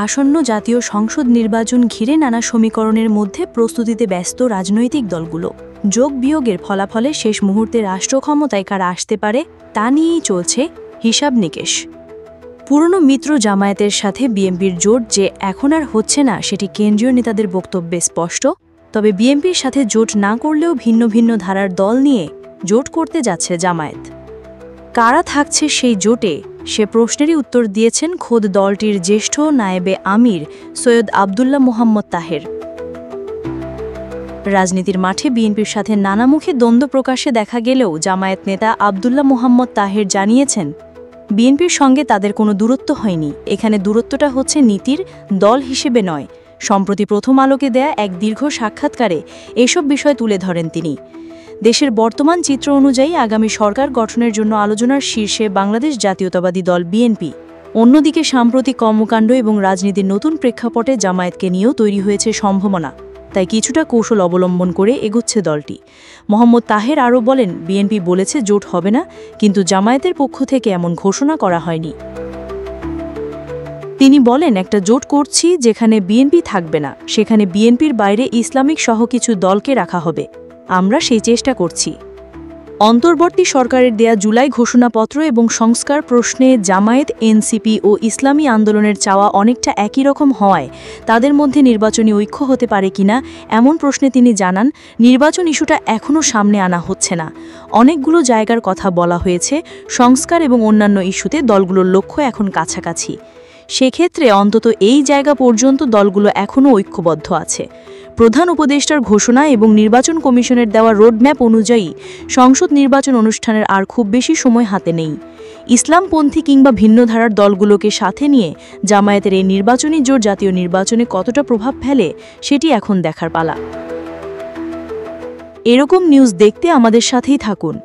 আসন্ন জাতীয় সংসদ নির্বাচন ঘিরে নানা সমীকরণের মধ্যে প্রস্তুতিতে ব্যস্ত রাজনৈতিক দলগুলো। যোগ বিয়োগের ফলাফলে শেষ মুহূর্তে রাষ্ট্র ক্ষমতায় কারা আসতে পারে তা নিয়েই চলছে হিসাব নিকেশ। পুরনো মিত্র জামায়াতের সাথে বিএনপির জোট যে এখন আর হচ্ছে না সেটি কেন্দ্রীয় নেতাদের বক্তব্যে স্পষ্ট। তবে বিএনপির সাথে জোট না করলেও ভিন্ন ভিন্ন ধারার দল নিয়ে জোট করতে যাচ্ছে জামায়াত। কারা থাকছে সেই জোটে সে প্রশ্নেরই উত্তর দিয়েছেন খোদ দলটির জ্যেষ্ঠ নায়েবে আমির সৈয়দ আবদুল্লাহ মোহাম্মদ তাহের। রাজনীতির মাঠে বিএনপির সাথে নানামুখী দ্বন্দ্ব প্রকাশে দেখা গেলেও জামায়াত নেতা আবদুল্লাহ মোহাম্মদ তাহের জানিয়েছেন, বিএনপির সঙ্গে তাদের কোনো দূরত্ব হয়নি। এখানে দূরত্বটা হচ্ছে নীতির, দল হিসেবে নয়। সম্প্রতি প্রথম আলোকে দেয়া এক দীর্ঘ সাক্ষাৎকারে এসব বিষয় তুলে ধরেন তিনি। দেশের বর্তমান চিত্র অনুযায়ী আগামী সরকার গঠনের জন্য আলোচনার শীর্ষে বাংলাদেশ জাতীয়তাবাদী দল বিএনপি। অন্যদিকে সাম্প্রতিক কর্মকাণ্ড এবং রাজনীতির নতুন প্রেক্ষাপটে জামায়াতকে নিয়েও তৈরি হয়েছে সম্ভাবনা। তাই কিছুটা কৌশল অবলম্বন করে এগোচ্ছে দলটি। মোহাম্মদ তাহের আরও বলেন, বিএনপি বলেছে জোট হবে না, কিন্তু জামায়াতের পক্ষ থেকে এমন ঘোষণা করা হয়নি। তিনি বলেন, একটা জোট করছি যেখানে বিএনপি থাকবে না, সেখানে বিএনপির বাইরে ইসলামিক সহ কিছু দলকে রাখা হবে। আমরা সেই চেষ্টা করছি। অন্তর্বর্তী সরকারের দেয়া জুলাই ঘোষণাপত্র এবং সংস্কার প্রশ্নে জামায়াত, এনসিপি ও ইসলামী আন্দোলনের চাওয়া অনেকটা একই রকম হওয়ায় তাদের মধ্যে নির্বাচনী ঐক্য হতে পারে কিনা এমন প্রশ্নে তিনি জানান, নির্বাচন ইস্যুটা এখনও সামনে আনা হচ্ছে না। অনেকগুলো জায়গার কথা বলা হয়েছে। সংস্কার এবং অন্যান্য ইস্যুতে দলগুলোর লক্ষ্য এখন কাছাকাছি। সেক্ষেত্রে অন্তত এই জায়গা পর্যন্ত দলগুলো এখনও ঐক্যবদ্ধ আছে। প্রধান উপদেষ্টার ঘোষণা এবং নির্বাচন কমিশনের দেওয়া রোডম্যাপ অনুযায়ী সংসদ নির্বাচন অনুষ্ঠানের আর খুব বেশি সময় হাতে নেই। ইসলামপন্থী কিংবা ভিন্ন ধারার দলগুলোকে সাথে নিয়ে জামায়াতের এই নির্বাচনী জোট জাতীয় নির্বাচনে কতটা প্রভাব ফেলে সেটি এখন দেখার পালা। এরকম নিউজ দেখতে আমাদের সাথেই থাকুন।